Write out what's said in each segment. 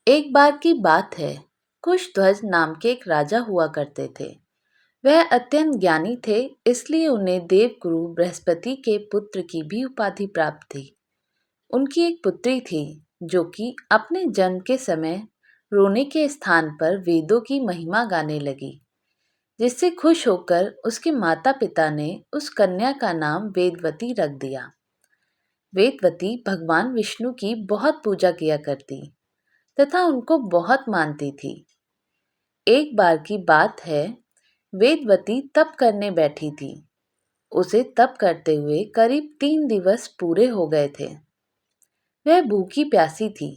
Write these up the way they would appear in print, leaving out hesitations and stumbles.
एक बार की बात है। कुशध्वज नाम के एक राजा हुआ करते थे। वह अत्यंत ज्ञानी थे, इसलिए उन्हें देवगुरु बृहस्पति के पुत्र की भी उपाधि प्राप्त थी। उनकी एक पुत्री थी जो कि अपने जन्म के समय रोने के स्थान पर वेदों की महिमा गाने लगी, जिससे खुश होकर उसके माता पिता ने उस कन्या का नाम वेदवती रख दिया। वेदवती भगवान विष्णु की बहुत पूजा किया करती तथा उनको बहुत मानती थी। एक बार की बात है, वेदवती तप करने बैठी थी। उसे तप करते हुए करीब 3 दिवस पूरे हो गए थे। वह भूखी प्यासी थी।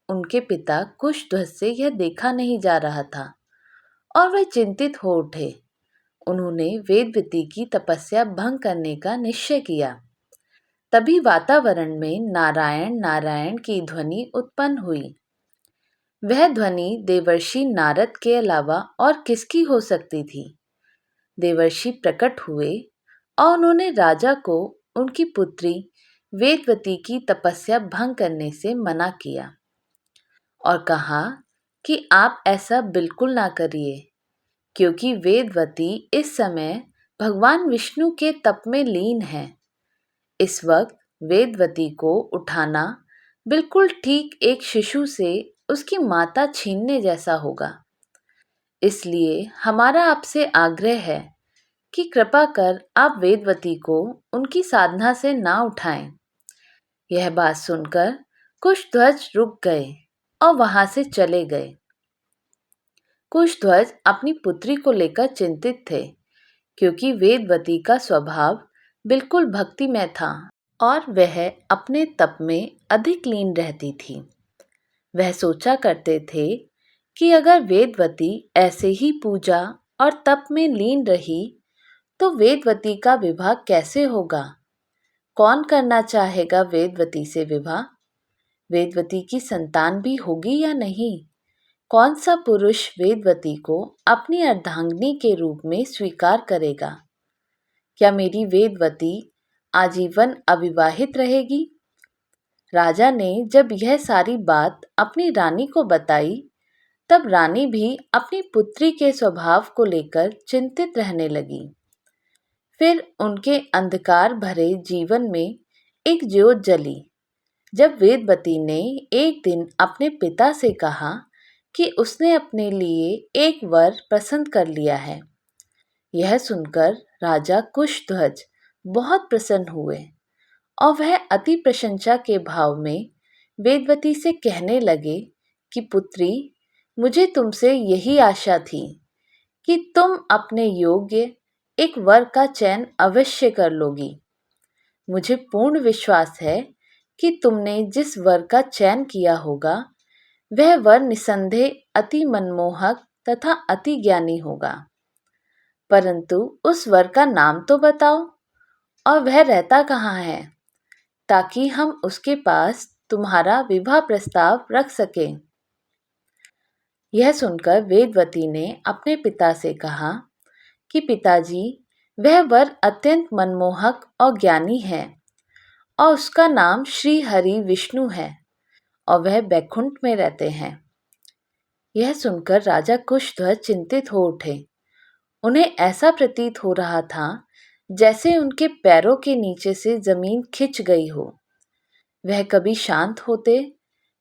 उनके पिता कुशध्वज से यह देखा नहीं जा रहा था और वह चिंतित हो उठे। उन्होंने वेदवती की तपस्या भंग करने का निश्चय किया। तभी वातावरण में नारायण नारायण की ध्वनि उत्पन्न हुई। वह ध्वनि देवर्षि नारद के अलावा और किसकी हो सकती थी। देवर्षि प्रकट हुए और उन्होंने राजा को उनकी पुत्री वेदवती की तपस्या भंग करने से मना किया और कहा कि आप ऐसा बिल्कुल ना करिए, क्योंकि वेदवती इस समय भगवान विष्णु के तप में लीन है। इस वक्त वेदवती को उठाना बिल्कुल ठीक एक शिशु से उसकी माता छीनने जैसा होगा। इसलिए हमारा आपसे आग्रह है कि कृपा कर आप वेदवती को उनकी साधना से ना उठाएं। यह बात सुनकर कुशध्वज रुक गए और वहां से चले गए। कुशध्वज अपनी पुत्री को लेकर चिंतित थे, क्योंकि वेदवती का स्वभाव बिल्कुल भक्तिमय था और वह अपने तप में अधिक लीन रहती थी। वह सोचा करते थे कि अगर वेदवती ऐसे ही पूजा और तप में लीन रही तो वेदवती का विवाह कैसे होगा। कौन करना चाहेगा वेदवती से विवाह। वेदवती की संतान भी होगी या नहीं। कौन सा पुरुष वेदवती को अपनी अर्धांगिनी के रूप में स्वीकार करेगा। क्या मेरी वेदवती आजीवन अविवाहित रहेगी। राजा ने जब यह सारी बात अपनी रानी को बताई, तब रानी भी अपनी पुत्री के स्वभाव को लेकर चिंतित रहने लगी। फिर उनके अंधकार भरे जीवन में एक ज्योत जली, जब वेदवती ने एक दिन अपने पिता से कहा कि उसने अपने लिए एक वर पसंद कर लिया है। यह सुनकर राजा कुशध्वज बहुत प्रसन्न हुए और वह अति प्रशंसा के भाव में वेदवती से कहने लगे कि पुत्री, मुझे तुमसे यही आशा थी कि तुम अपने योग्य एक वर का चयन अवश्य कर लोगी। मुझे पूर्ण विश्वास है कि तुमने जिस वर का चयन किया होगा वह वर निसंदेह अति मनमोहक तथा अति ज्ञानी होगा। परंतु उस वर का नाम तो बताओ और वह रहता कहाँ है, ताकि हम उसके पास तुम्हारा विवाह प्रस्ताव रख सकें। यह सुनकर वेदवती ने अपने पिता से कहा कि पिताजी, वह वर अत्यंत मनमोहक और ज्ञानी है और उसका नाम श्री हरि विष्णु है और वह बैकुंठ में रहते हैं। यह सुनकर राजा कुशध्वज चिंतित हो उठे। उन्हें ऐसा प्रतीत हो रहा था जैसे उनके पैरों के नीचे से जमीन खिंच गई हो। वह कभी शांत होते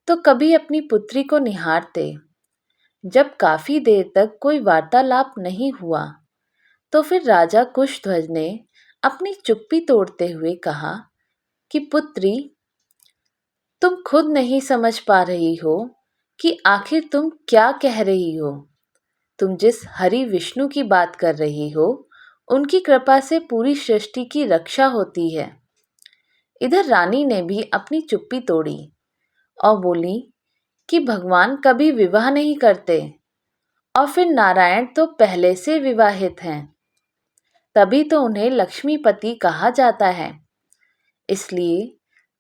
तो कभी अपनी पुत्री को निहारते। जब काफी देर तक कोई वार्तालाप नहीं हुआ तो फिर राजा कुशध्वज ने अपनी चुप्पी तोड़ते हुए कहा कि पुत्री, तुम खुद नहीं समझ पा रही हो कि आखिर तुम क्या कह रही हो। तुम जिस हरि विष्णु की बात कर रही हो, उनकी कृपा से पूरी सृष्टि की रक्षा होती है। इधर रानी ने भी अपनी चुप्पी तोड़ी और बोली कि भगवान कभी विवाह नहीं करते और फिर नारायण तो पहले से विवाहित हैं, तभी तो उन्हें लक्ष्मीपति कहा जाता है। इसलिए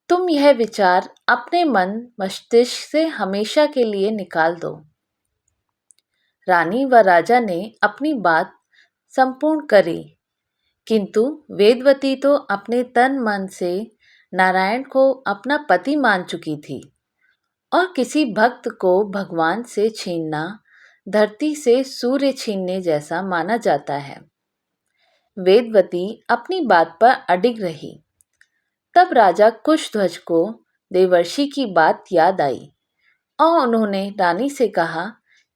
तुम यह विचार अपने मन मस्तिष्क से हमेशा के लिए निकाल दो। रानी व राजा ने अपनी बात संपूर्ण करी, किंतु वेदवती तो अपने तन मन से नारायण को अपना पति मान चुकी थी और किसी भक्त को भगवान से छीनना धरती से सूर्य छीनने जैसा माना जाता है। वेदवती अपनी बात पर अडिग रही। तब राजा कुशध्वज को देवर्षि की बात याद आई और उन्होंने रानी से कहा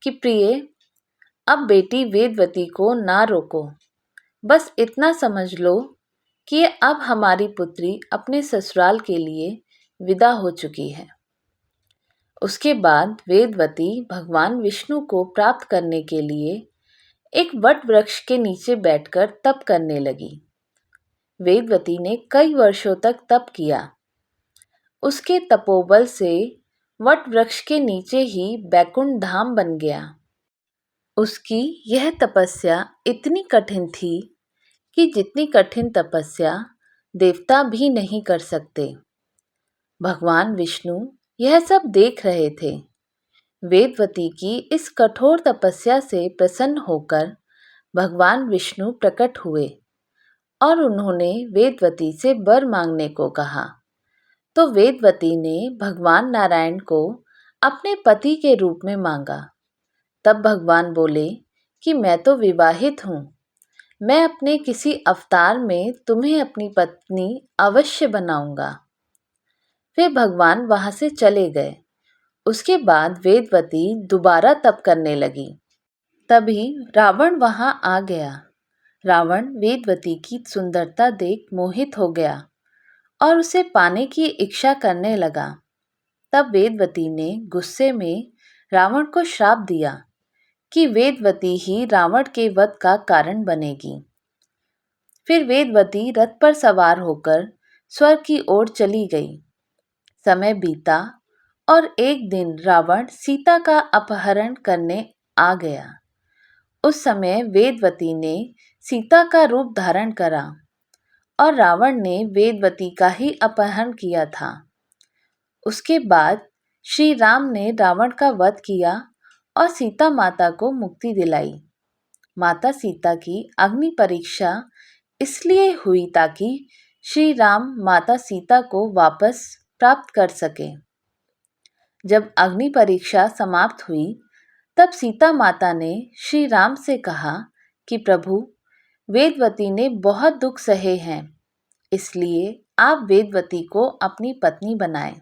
कि प्रिय, अब बेटी वेदवती को ना रोको। बस इतना समझ लो कि अब हमारी पुत्री अपने ससुराल के लिए विदा हो चुकी है। उसके बाद वेदवती भगवान विष्णु को प्राप्त करने के लिए एक वट वृक्ष के नीचे बैठकर तप करने लगी। वेदवती ने कई वर्षों तक तप किया। उसके तपोबल से वट वृक्ष के नीचे ही बैकुंठ धाम बन गया। उसकी यह तपस्या इतनी कठिन थी कि जितनी कठिन तपस्या देवता भी नहीं कर सकते। भगवान विष्णु यह सब देख रहे थे। वेदवती की इस कठोर तपस्या से प्रसन्न होकर भगवान विष्णु प्रकट हुए और उन्होंने वेदवती से वर मांगने को कहा। तो वेदवती ने भगवान नारायण को अपने पति के रूप में मांगा। तब भगवान बोले कि मैं तो विवाहित हूँ, मैं अपने किसी अवतार में तुम्हें अपनी पत्नी अवश्य बनाऊंगा। फिर भगवान वहां से चले गए। उसके बाद वेदवती दोबारा तप करने लगी। तभी रावण वहां आ गया। रावण वेदवती की सुंदरता देख मोहित हो गया और उसे पाने की इच्छा करने लगा। तब वेदवती ने गुस्से में रावण को श्राप दिया कि वेदवती ही रावण के वध का कारण बनेगी। फिर वेदवती रथ पर सवार होकर स्वर्ग की ओर चली गई। समय बीता और एक दिन रावण सीता का अपहरण करने आ गया। उस समय वेदवती ने सीता का रूप धारण करा और रावण ने वेदवती का ही अपहरण किया था। उसके बाद श्री राम ने रावण का वध किया और सीता माता को मुक्ति दिलाई। माता सीता की अग्नि परीक्षा इसलिए हुई ताकि श्री राम माता सीता को वापस प्राप्त कर सके। जब अग्नि परीक्षा समाप्त हुई तब सीता माता ने श्री राम से कहा कि प्रभु, वेदवती ने बहुत दुख सहे हैं, इसलिए आप वेदवती को अपनी पत्नी बनाएं।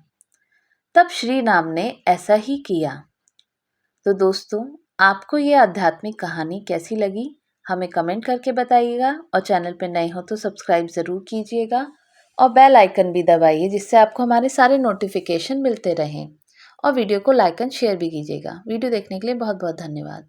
तब श्री राम ने ऐसा ही किया। तो दोस्तों, आपको ये आध्यात्मिक कहानी कैसी लगी हमें कमेंट करके बताइएगा और चैनल पर नए हो तो सब्सक्राइब ज़रूर कीजिएगा और बेल आइकन भी दबाइए जिससे आपको हमारे सारे नोटिफिकेशन मिलते रहें और वीडियो को लाइक एंड शेयर भी कीजिएगा। वीडियो देखने के लिए बहुत बहुत धन्यवाद।